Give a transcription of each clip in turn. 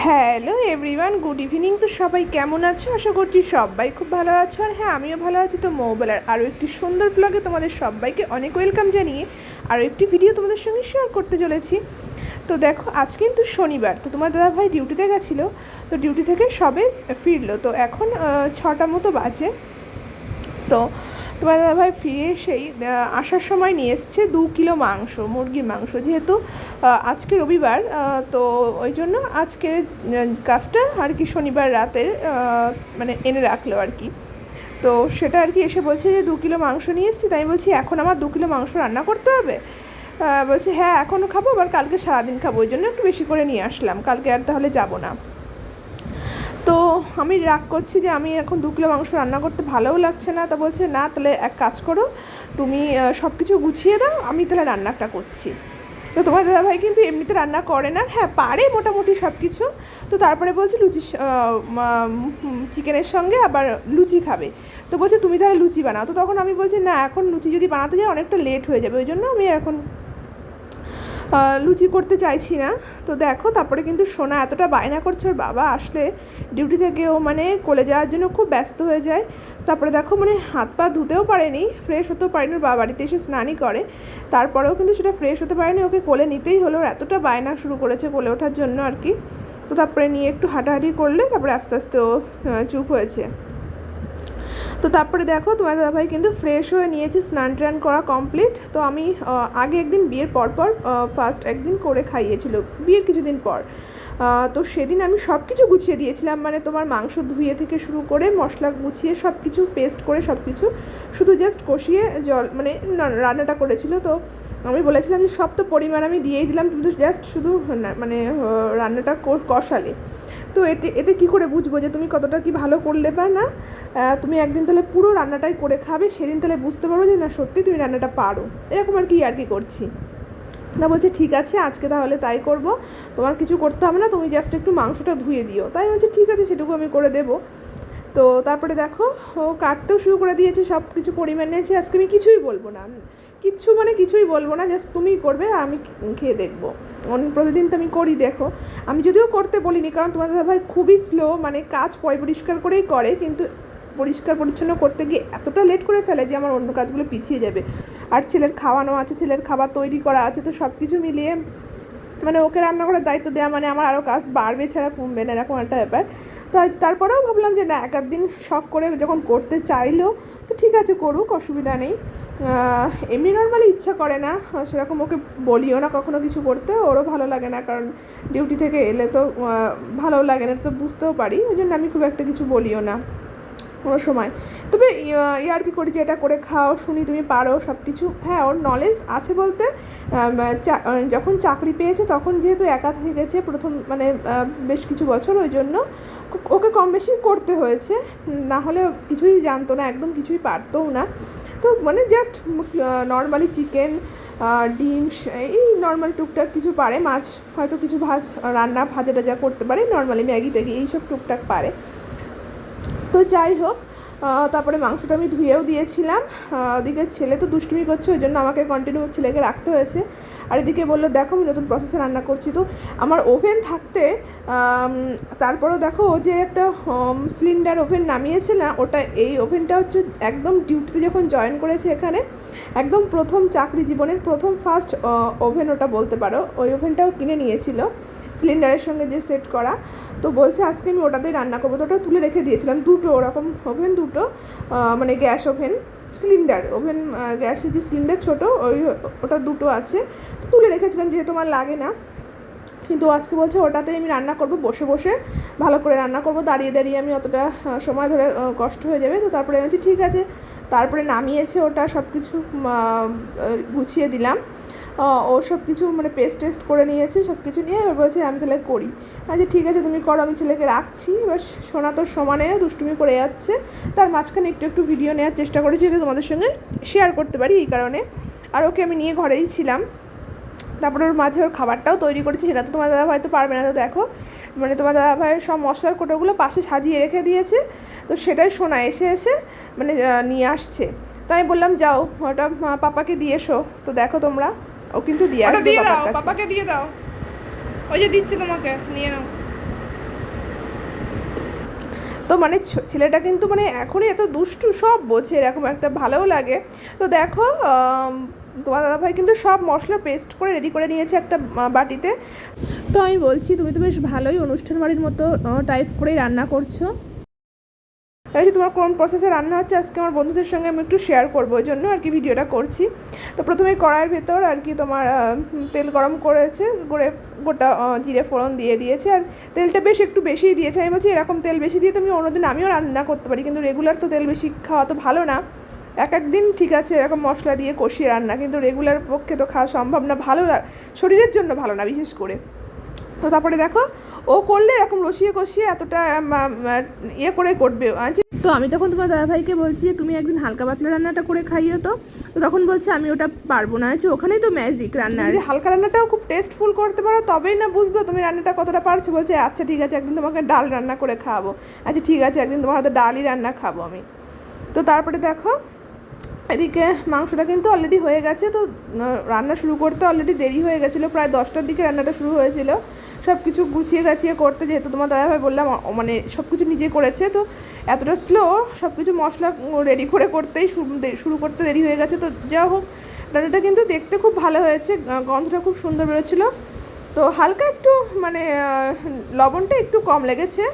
Hello everyone, good evening. তো সবাই কেমন আছো? আশা করছি সবাই খুব ভালো আছো, আর হ্যাঁ আমিও ভালো আছি। তো মোবাইলের আরও একটি সুন্দর ব্লগে তোমাদের সবাইকে অনেক ওয়েলকাম জানিয়ে আরও একটি ভিডিও তোমাদের সঙ্গে শেয়ার করতে চলেছি। তো দেখো আজ কিন্তু শনিবার, তো তোমার দাদাভাই ডিউটিতে গেছিলো, তো ডিউটি থেকে সবে ফিরলো। তো এখন 6টা মতো বাজে। তো তোমার দাদাভাই ফিরে এসেই আসার সময় নিয়ে এসছে 2 কিলো মাংস, মুরগির মাংস। যেহেতু আজকে রবিবার, তো ওই জন্য আজকে কাজটা আর কি শনিবার রাতের মানে এনে রাখলো আর কি। তো সেটা আর কি এসে বলছে যে 2 কিলো মাংস নিয়ে এসেছি। তাই বলছি এখন আমার 2 কিলো মাংস রান্না করতে হবে? বলছে হ্যাঁ এখনও খাবো, আবার কালকে সারাদিন খাবো, ওই জন্য একটু বেশি করে নিয়ে আসলাম, কালকে আর তাহলে যাবো না। তো আমি রাগ করছি যে আমি এখন 2 কিলো মাংস রান্না করতে ভালোও লাগছে না। তা বলছে না, তাহলে এক কাজ করো, তুমি সব কিছু গুছিয়ে দাও, আমি তাহলে রান্নাটা করছি। তো তোমার দাদাভাই কিন্তু এমনিতে রান্না করে না, হ্যাঁ পারে মোটামুটি সব কিছু। তো তারপরে বলছে লুচি, চিকেনের সঙ্গে আবার লুচি খাবে। তো বলছে তুমি তাহলে লুচি বানাও। তো তখন আমি বলছি না, এখন লুচি যদি বানাতে যাই অনেকটা লেট হয়ে যাবে, ওই জন্য আমি এখন লুচি করতে চাইছি না। তো দেখো তারপরে কিন্তু সোনা এতটা বায়না করছে, ওর বাবা আসলে ডিউটি থেকে ও মানে কোলে যাওয়ার জন্য খুব ব্যস্ত হয়ে যায়। তারপরে দেখো মানে হাত পা ধুতেও পারেনি, ফ্রেশ হতেও পারেনি, ওর বাবা বাড়িতে এসে স্নানই করে, তারপরেও কিন্তু সেটা ফ্রেশ হতে পারেনি, ওকে কোলে নিতেই হলো। ওর এতটা বায়না শুরু করেছে কোলে ওঠার জন্য আর কি। তো তারপরে নিয়ে একটু হাঁটাহাঁটি করলে তারপরে আস্তে আস্তে ও চুপ হয়েছে। তো তারপরে দেখো তোমার দাদাভাই কিন্তু ফ্রেশ হয়ে নিয়েছে, স্নান টান করা কমপ্লিট। তো আমি আগে একদিন বিয়ের পর ফার্স্ট একদিন করে খাইয়েছিল, বিয়ের কিছুদিন পর। তো সেদিন আমি সব কিছু গুছিয়ে দিয়েছিলাম, মানে তোমার মাংস ধুয়ে থেকে শুরু করে মশলা গুছিয়ে সব কিছু পেস্ট করে সব কিছু, শুধু জাস্ট কষিয়ে জল মানে রান্নাটা করেছিল। তো আমি বলেছিলাম যে সব তো পরিমাণ আমি দিয়েই দিলাম, কিন্তু জাস্ট শুধু মানে রান্নাটা কষালে। তো এতে কী করে বুঝবো যে তুমি কতটা কি ভালো করলে বা না? তুমি একদিন তাহলে পুরো রান্নাটাই করে খাবে, সেদিন তাহলে বুঝতে পারবো যে না সত্যি তুমি রান্নাটা পারো, এরকম আর কি করছি। না বলছে ঠিক আছে আজকে তাহলে তাই করব, তোমার কিছু করতে হবে না, তুমি জাস্ট একটু মাংসটা ধুয়ে দিও। তাই বলছে ঠিক আছে, সেটুকু আমি করে দেবো। তো তারপরে দেখো ও কাটতেও শুরু করে দিয়েছে, সব কিছু পরিমাণ নিয়েছে। আজকে আমি কিছুই বলবো না, কিছুই বলবো না, জাস্ট তুমিই করবে আর আমি খেয়ে দেখবো। প্রতিদিন তো আমি করি, দেখো আমি যদিও করতে বলিনি, কারণ তোমার দাদাভাই খুবই স্লো, মানে কাজ পরিষ্কার করেই করে, কিন্তু পরিষ্কার পরিচ্ছন্ন করতে গিয়ে এতটা লেট করে ফেলে যে আমার অন্য কাজগুলো পিছিয়ে যাবে। আর ছেলের খাওয়ানো আছে, ছেলের খাবার তৈরি করা আছে, তো সব কিছু মিলিয়ে মানে ওকে রান্না করার দায়িত্ব দেওয়া মানে আমার আরও কাজ বাড়বে ছাড়া কমবে না, এরকম একটা ব্যাপার। তো তারপরেও ভাবলাম যে না, এক দিন শখ করে যখন করতে চাইলো তো ঠিক আছে করুক, অসুবিধা নেই। এমনি নর্মালি ইচ্ছা করে না, সেরকম ওকে বলিও না কখনো কিছু করতে, ওরও ভালো লাগে না, কারণ ডিউটি থেকে এলে তো ভালো লাগে না, তো বুঝতেও পারি, ওই জন্য আমি খুব একটা কিছু বলিও না কোনো সময়। তবে আর কি করি যে এটা করে খাও, শুনি তুমি পারো সব কিছু। হ্যাঁ ওর নলেজ আছে বলতে, যখন চাকরি পেয়েছে তখন যেহেতু একা থেকেছে প্রথম মানে বেশ কিছু বছর, ওই জন্য ওকে কম বেশি করতে হয়েছে, না হলে কিছুই জানতো না, একদম কিছুই পারতোও না। তো মানে জাস্ট নর্মালি চিকেন, ডিম, এই নর্মাল টুকটাক কিছু পারে, মাছ হয়তো কিছু রান্না ভাজা টাজা করতে পারে, নর্মালি ম্যাগি ট্যাগি এইসব টুকটাক পারে। তো যাই হোক, তারপরে মাংসটা আমি ধুয়েও দিয়েছিলাম। ওদিকে ছেলে তো দুষ্টুমি করছে, ওই জন্য আমাকে কন্টিনিউ ছেলেকে রাখতে হয়েছে। আর এদিকে বললো দেখো আমি নতুন প্রসেসে রান্না করছি। তো আমার ওভেন থাকতে তারপরেও দেখো ও যে একটা সিলিন্ডার ওভেন নামিয়েছে না, ওটা এই ওভেনটা হচ্ছে একদম ডিউটিতে যখন জয়েন করেছে এখানে, একদম প্রথম চাকরি জীবনের প্রথম ফার্স্ট ওভেন ওটা বলতে পারো, ওই ওভেনটাও কিনে নিয়েছিল সিলিন্ডারের সঙ্গে যে সেট করা। তো বলছে আজকে আমি ওটাতেই রান্না করবো। তো ওটা তুলে রেখে দিয়েছিলাম, দুটো ওরকম ওভেন, দুটো মানে গ্যাস ওভেন, সিলিন্ডার ওভেন, গ্যাসের যে সিলিন্ডার ছোটো ওটা দুটো আছে, তো তুলে রেখেছিলাম যেহেতু আমার লাগে না। কিন্তু আজকে বলছে ওটাতেই আমি রান্না করবো, বসে বসে ভালো করে রান্না করবো, দাঁড়িয়ে দাঁড়িয়ে আমি অতটা সময় ধরে কষ্ট হয়ে যাবে। তো তারপরে আমি বলছি ঠিক আছে, তারপরে নামিয়েছে ওটা, সব কিছু গুছিয়ে দিলাম, ও সব কিছু মানে টেস্ট করে নিয়েছে, সব কিছু নিয়ে এবার বলছে আমি তাহলে করি। আচ্ছা ঠিক আছে তুমি করো, আমি ছেলেকে রাখছি। এবার সোনা তো সমানে দুষ্টুমি করে যাচ্ছে, তার মাঝখানে একটু ভিডিও নেওয়ার চেষ্টা করেছি যেটা তোমাদের সঙ্গে শেয়ার করতে পারি এই কারণে। আর ওকে আমি নিয়ে ঘরেই ছিলাম। তারপরে ওর মাঝে ওর খাবারটাও তৈরি করেছি, সেটা তো তোমার দাদা হয়তো পারবে না। তো দেখো মানে তোমার দাদা ভাইয়ের সব মশলার কোটোগুলো পাশে সাজিয়ে রেখে দিয়েছে, তো সেটাই সোনা এসে মানে নিয়ে আসছে। তো আমি বললাম যাও ওটা পাপাকে দিয়ে এসো। তো দেখো তোমরা, ও কিন্তু দিয়ে দাও, পাপাকে দিয়ে দাও, ওই যে দিচ্ছে তোমাকে, নিয়ে নাও। তো মানে ছেলেটা কিন্তু মানে এখনই এত দুষ্টু, সব বোঝে, এরকম একটা ভালোও লাগে। তো দেখো তোমার দাদাভাই কিন্তু সব মশলা পেস্ট করে রেডি করে নিয়েছে একটা বাটিতে। তো আমি বলছি তুমি তো বেশ ভালোই অনুষ্ঠান বাড়ির মতো টাইপ করেই রান্না করছো। তাই তোমার কোন প্রসেসে রান্না হচ্ছে আজকে আমার বন্ধুদের সঙ্গে আমি একটু শেয়ার করবো, ওই জন্য আর কি ভিডিওটা করছি। তো প্রথমে কড়াইয়ের ভেতর আর কি তোমার তেল গরম করেছে, গোটা জিরে ফোড়ন দিয়ে দিয়েছে, আর তেলটা বেশ একটু বেশিই দিয়েছে। আমি বলছি এরকম তেল বেশি দিয়ে তো আমি অন্যদিন আমিও রান্না করতে পারি, কিন্তু রেগুলার তো তেল বেশি খাওয়া তো ভালো না। এক একদিন ঠিক আছে এরকম মশলা দিয়ে কষিয়ে রান্না, কিন্তু রেগুলার পক্ষে তো খাওয়া সম্ভব না, শরীরের জন্য ভালো না বিশেষ করে। তো তারপরে দেখো ও করলে এরকম রসিয়ে কষিয়ে এতটা ইয়ে করে করবে। তো আমি তখন তোমার দাদাভাইকে বলছি যে তুমি একদিন হালকা পাতলা রান্নাটা করে খাইও। তো তখন বলছে আমি ওটা পারবো না, আছে ওখানেই তো ম্যাজিক রান্না, যদি হালকা রান্নাটাও খুব টেস্টফুল করতে পারো তবেই না বুঝবে তুমি রান্নাটা কতটা পারছো। বলছে আচ্ছা ঠিক আছে একদিন তোমাকে ডাল রান্না করে খাওয়াবো। আচ্ছা ঠিক আছে একদিন তোমার হাতে ডালই রান্না খাবো আমি। তো তারপরে দেখো এদিকে মাংসটা কিন্তু অলরেডি হয়ে গেছে। তো রান্না শুরু করতে অলরেডি দেরি হয়ে গেছিলো, প্রায় 10টার দিকে রান্নাটা শুরু হয়েছিল। সব কিছু গুছিয়ে গাছিয়ে করতে, যেহেতু তোমার দাদাভাই বললাম মানে সব কিছু নিজে করেছে, তো এতটা স্লো সব কিছু মশলা রেডি করে করতেই শুরু করতে দেরি হয়ে গেছে। তো যা হোক রান্নাটা কিন্তু দেখতে খুব ভালো হয়েছে, গন্ধটা খুব সুন্দর বেরোচ্ছিলো। তো হালকা একটু মানে লবণটা একটু কম লেগেছে,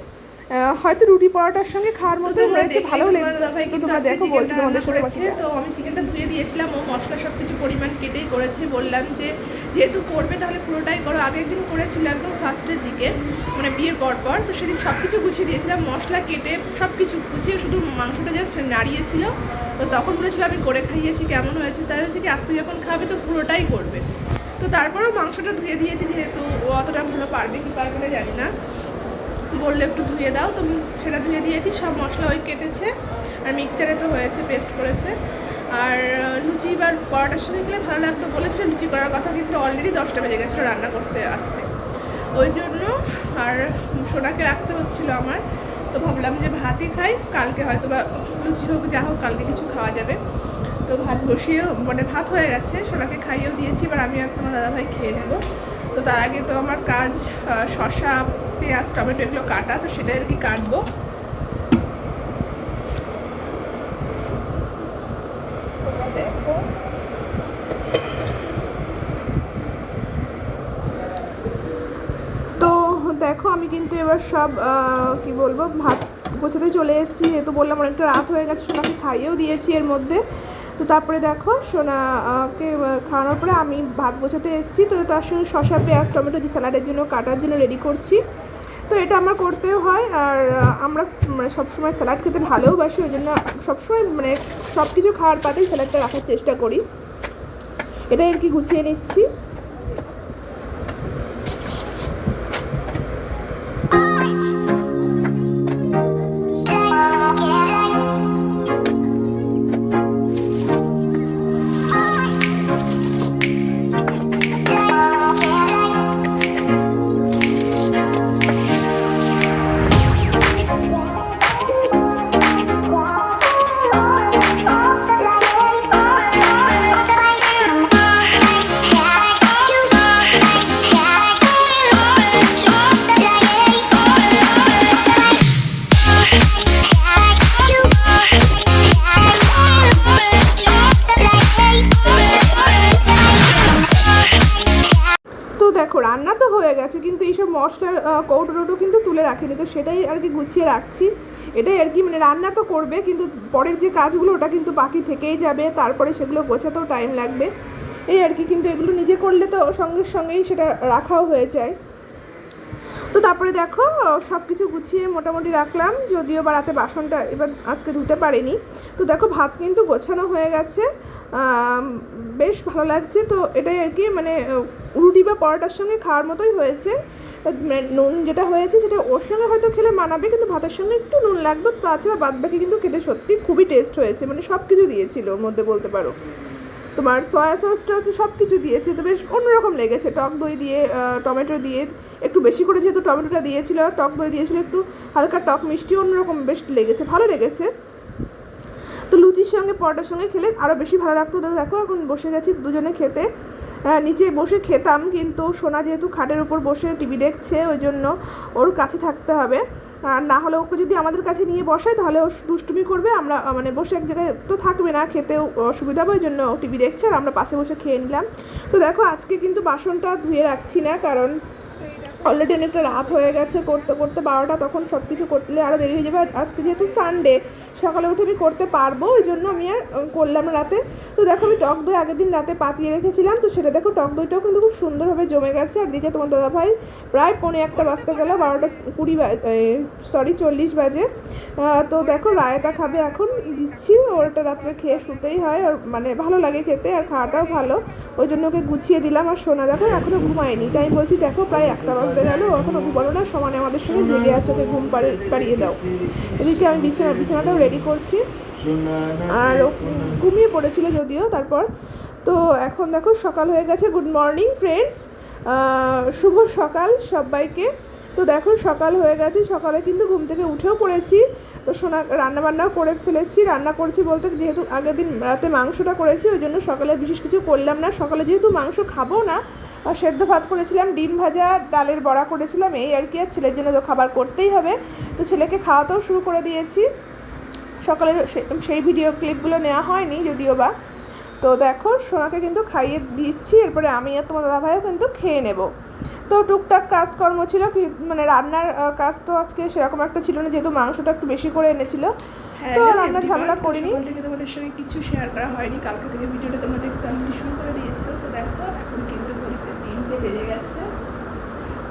হয়তো রুটি পরোটার সঙ্গে খাওয়ার মতো হয়েছে, ভালোও লেগেছে। তো তোমরা দেখো বলছি তোমাদের সাথে বসে। তো আমি চিকেনটা ধুয়ে দিয়েছিলাম, ও মশলা সব কিছু পরিমাণ কেটেই করেছে। বললাম যে যেহেতু করবে তাহলে পুরোটাই করো। আমি একদিন করেছিলাম একদম ফার্স্টের দিকে মানে বিয়ের পর, তো সেদিন সব কিছু গুছিয়ে দিয়েছিলাম, মশলা কেটে সব কিছু গুছিয়ে শুধু মাংসটা জাস্ট নাড়িয়েছিল। তো তখন বলেছিল আমি করে খাইয়েছি কেমন হয়েছে, তাই হচ্ছে কি আজকে যখন খাবে তো পুরোটাই করবে। তো তারপরেও মাংসটা ধুয়ে দিয়েছি, যেহেতু ও অতটা ভালো পারবে কি পারবে না জানি না, বললে একটু ধুয়ে দাও, তো সেটা ধুয়ে দিয়েছি। সব মশলা ওই কেটেছে আর মিক্সচারে তো হয়েছে, পেস্ট করেছে। আর লুচি বা পরোটার সঙ্গে খেলে ভালো লাগতো বলেছিল, লুচি করার কথা, কিন্তু অলরেডি 10টা বেজে গেছিলো রান্না করতে আসতে, ওই জন্য আর সোনাকে রাখতে হচ্ছিলো আমার। তো ভাবলাম যে ভাতই খাই, কালকে হয়তো বা লুচি হোক যা হোক কালকে কিছু খাওয়া যাবে। তো ভাত বসিয়েও মানে ভাত হয়ে গেছে, সোনাকে খাইয়েও দিয়েছি, এবার আমি আর তোমার দাদাভাই খেয়ে নেবো। তো তার আগে তো আমার কাজ শসা পেঁয়াজ টমেটো এগুলো কাটা, তো সেটাই আর কি কাটবো। দেখো তো দেখো আমি কিন্তু এবার সব কি বলবো ভাত গোছাতে চলে এসেছি, যেহেতু বললাম অনেকটা রাত হয়ে গেছে, সোনাকে খাইয়েও দিয়েছি এর মধ্যে। তো তারপরে দেখো সোনাকে খাওয়ানোর পরে আমি ভাত গোছাতে এসেছি। তো তার সঙ্গে শসা পেঁয়াজ টমেটো যে স্যালাডের জন্য কাটার জন্য রেডি করছি। তো এটা আমার করতেও হয়, আর আমরা মানে সবসময় স্যালাড খেতে ভালোবাসি, ওই জন্য সবসময় মানে সব কিছু খাওয়ার পাতেই স্যালাডটা রাখার চেষ্টা করি। এটাই আর কি গুছিয়ে নিচ্ছি। দেখো রান্না তো হয়ে গেছে, কিন্তু এইসব মশলার কৌটো কিন্তু তুলে রাখিনি, তো সেটাই আর কি গুছিয়ে রাখছি। এটাই আর কি মানে রান্না তো করবে, কিন্তু পরের যে কাজগুলো ওটা কিন্তু বাকি থেকেই যাবে, তারপরে সেগুলো গোছাতেও টাইম লাগবে এই আর কি। কিন্তু এগুলো নিজে করলে তো সঙ্গেই সেটা রাখাও হয়ে যায়। তো তারপরে দেখো সব কিছু গুছিয়ে মোটামুটি রাখলাম, যদিও বা রাতে বাসনটা এবার আজকে ধুতে পারিনি। তো দেখো ভাত কিন্তু গোছানো হয়ে গেছে, বেশ ভালো লাগছে। তো এটাই আর কি মানে রুটি বা পরোটার সঙ্গে খাওয়ার মতোই হয়েছে। নুন যেটা হয়েছে সেটা ওর সঙ্গে হয়তো খেলে মানাবে, কিন্তু ভাতের সঙ্গে একটু নুন লাগতো, তাছাড়া বাদবাকি কিন্তু খেতে সত্যি খুবই টেস্ট হয়েছে, মানে সব কিছু দিয়েছিল ওর মধ্যে বলতে পারো। তোমার সয়া সস টস সব কিছু দিয়েছে, তো বেশ অন্যরকম লেগেছে। টক দই দিয়ে টমেটো দিয়ে একটু বেশি করে, যেহেতু টমেটোটা দিয়েছিল, টক দই দিয়েছিল একটু হালকা টক মিষ্টি, অন্যরকম বেশ লেগেছে, ভালো লেগেছে। তো লুচির সঙ্গে পরোটার সঙ্গে খেলে আরও বেশি ভালো লাগতো। তো দেখো এখন বসে গেছি দুজনে খেতে। নিচে বসে খেতাম, কিন্তু সোনা যেহেতু খাটের উপর বসে টিভি দেখছে ওই জন্য ওর কাছে থাকতে হবে। আর না হলে ওকে যদি আমাদের কাছে নিয়ে বসায় তাহলে ও দুষ্টুমি করবে, আমরা মানে বসে এক জায়গায় তো থাকবে না, খেতেও অসুবিধা হবে, ওই জন্য টিভি দেখছে আর আমরা পাশে বসে খেয়ে নিলাম। তো দেখো আজকে কিন্তু বাসনটা ধুয়ে রাখছি না, কারণ অলরেডি অনেকটা রাত হয়ে গেছে, করতে করতে 12টা, তখন সব কিছু করলে আরও দেরি হয়ে যাবে। আর আজকে যেহেতু সানডে সকালে উঠে আমি করতে পারবো, ওই জন্য আমি আর করলাম রাতে। তো দেখো আমি টক দই আগের দিন রাতে পাতিয়ে রেখেছিলাম, তো সেটা দেখো টক দইটাও কিন্তু খুব সুন্দরভাবে জমে গেছে। আর দিকে তোমার দাদাভাই প্রায় 1:45 বাজতে গেল, 12:40 বাজে। তো দেখো রায়তা খাবে, এখন দিচ্ছি, ওটা রাত্রে খেয়ে শুতেই হয়, আর মানে ভালো লাগে খেতে আর খাওয়াটাও ভালো, ওই জন্য ওকে গুছিয়ে দিলাম। আর সোনা দেখো এখনও ঘুমায়নি, তাই বলছি দেখো প্রায় 1টা বাজতে গেল, এখনও ঘুমানো না, সমানে আমাদের সঙ্গে জেগে আছে, ওকে ঘুম পাড়িয়ে দাও। এদিকে আমি বিছানাটাও রেডি করছি, আর ও ঘুমিয়ে পড়েছিল যদিও তারপর। তো এখন দেখো সকাল হয়ে গেছে। গুড মর্নিং ফ্রেন্ডস, শুভ সকাল সবাইকে। তো দেখো সকাল হয়ে গেছে, সকালে কিন্তু ঘুম থেকে উঠেও পড়েছি। তো সোনা রান্নাবান্নাও করে ফেলেছি, রান্না করছি বলতে যেহেতু আগের দিন রাতে মাংসটা করেছি ওই জন্য সকালে বিশেষ কিছু করলাম না। সকালে যেহেতু মাংস খাবো না, সেদ্ধ ভাত করেছিলাম, ডিম ভাজা, ডালের বড়া করেছিলাম, এই আর কি। আর ছেলের জন্য তো খাবার করতেই হবে, তো ছেলেকে খাওয়াতেও শুরু করে দিয়েছি। সকালের সেই ভিডিও ক্লিপগুলো নেওয়া হয়নি যদিও বা। তো দেখো সোনাকে কিন্তু খাইয়ে দিচ্ছি, এরপরে আমি আর তোমার দাদাভাইও কিন্তু খেয়ে নেব। তো টুকটাক কাজকর্ম ছিল, মানে রান্নার কাজ তো আজকে সেরকম একটা ছিল না, যেহেতু মাংসটা একটু বেশি করে এনেছিল, তো রান্নার ঝামেলা করিনি। থেকে তোমাদের সঙ্গে কিছু শেয়ার করা হয়নি, কালকে থেকে ভিডিওটা তোমরা দেখতে আমি শুরু করে দিয়েছো। তো দেখো এখন কিন্তু ঘড়িতে 3টে বেজে গেছে,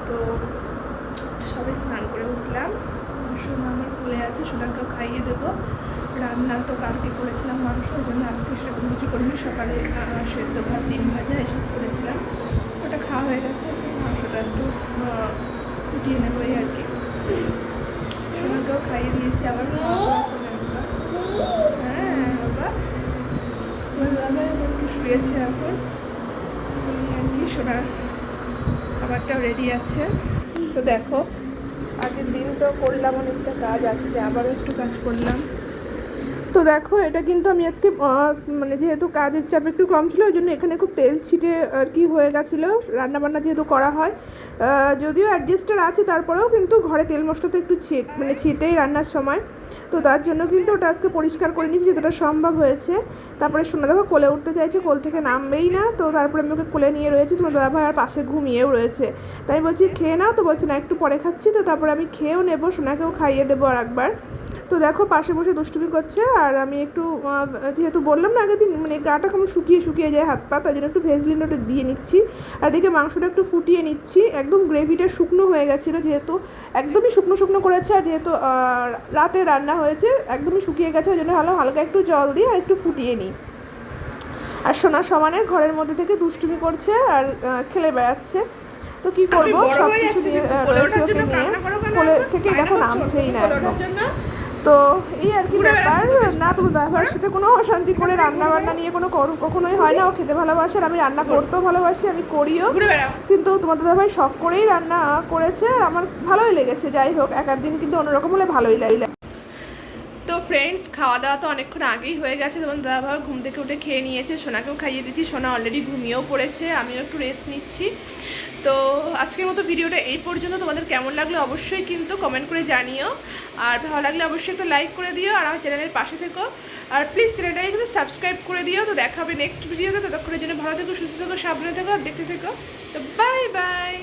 তো সবাই স্নান করে উঠলাম, সোনা আমার কোলে আছে, সোনাকেও খাইয়ে দেবো। রান্না তো কালকে করেছিলাম মাংস, ওই জন্য আজকে সেরকম কিছু করিনি, সকালে সেদ্ধ ভাত, ডিম ভাজা এসব করেছিলাম, ওটা খাওয়া হয়ে গেছে। মাংসটা একটু ফুটিয়ে নেবো এই আর কি। সোনাকেও খাইয়ে দিয়েছি, আবার খাওয়া হ্যাঁ বাবা, বাবা একটু শুয়েছে এখন আর কি। সোনার খাবারটাও রেডি আছে। তো দেখো আগের দিন তো করলাম অনেকটা কাজ, আজকে আবারও একটু কাজ করলাম। তো দেখো এটা কিন্তু আমি আজকে মানে যেহেতু কাজের চাপ একটু কম ছিল ওই জন্য এখানে খুব তেল ছিটে আর কি হয়ে গেছিলো, রান্নাবান্না যেহেতু করা হয়, যদিও অ্যাডজাস্টার আছে তারপরেও কিন্তু ঘরে তেল মশলা তো একটু ছিটেই রান্নার সময়, তো তার জন্য কিন্তু ওটা আজকে পরিষ্কার করে নিয়েছি যতটা সম্ভব হয়েছে। তারপরে সোনা দেখো কোলে উঠতে চাইছে, কোল থেকে নামবেই না, তো তারপরে আমি ওকে কোলে নিয়ে রয়েছি, তোমার দাদাভাই আর পাশে ঘুমিয়েও রয়েছে, তাই বলছি খেয়ে নাও, তো বলছি না একটু পরে খাচ্ছি। তো তারপরে আমি খেয়েও নেবো, সোনাকেও খাইয়ে দেবো আর একবার। তো দেখো পাশে বসে দুষ্টুমি করছে, আর আমি একটু যেহেতু বললাম না আগের দিন মানে গাটা কেমন শুকিয়ে যায় হাত পা, তাই জন্য একটু ভেজলিন ওটা দিয়ে নিচ্ছি। আর এদিকে মাংসটা একটু ফুটিয়ে নিচ্ছি, একদম গ্রেভিটা শুকনো হয়ে গেছিলো, যেহেতু একদমই শুকনো করেছে, আর যেহেতু রাতে রান্না হয়েছে একদমই শুকিয়ে গেছে, ওই জন্য হালকা একটু জল দিয়ে আর একটু ফুটিয়ে নিই। আর সোনা সমানে ঘরের মধ্যে থেকে দুষ্টুমি করছে আর খেলে বেড়াচ্ছে। তো কি করবো, সব কিছু নিয়ে রয়েছে ওকে নিয়ে, কোলে থেকে দেখো নামছেই না একদম। তো এই আর কি ব্যাপার না, তোমার দাদাভাইয়ের সাথে কোনো অশান্তি করে রান্নাবান্না নিয়ে কখনোই হয় না, ও খেতে ভালোবাসে আর আমি রান্না করতেও ভালোবাসি, আমি করিও, কিন্তু তোমার দাদাভাই শখ করেই রান্না করেছে আর আমার ভালোই লেগেছে। যাই হোক এক দিন কিন্তু অন্যরকম হলে ভালোই লাগে। তো ফ্রেন্ডস খাওয়া দাওয়া তো অনেকক্ষণ আগেই হয়ে গেছে, তোমার দাদাভাই ঘুম থেকে উঠে খেয়ে নিয়েছে, সোনাকেও খাইয়ে দিচ্ছি, সোনা অলরেডি ঘুমিয়েও পড়েছে, আমিও একটু রেস্ট নিচ্ছি। তো আজকের মতো ভিডিওটা এই পর্যন্ত, তোমাদের কেমন লাগলো অবশ্যই কিন্তু কমেন্ট করে জানিও, আর ভালো লাগলে অবশ্যই একটা লাইক করে দিও, আর আমার চ্যানেলের পাশে থেকো, আর প্লিজ চ্যানেলটাকে কিন্তু সাবস্ক্রাইব করে দিও। তো দেখা হবে নেক্সট ভিডিওতে, ততক্ষণের জন্য ভালো থেকো, সুস্থ থেকো, সাবধানে থেকো আর দেখতে থেকো। তো বাই বাই।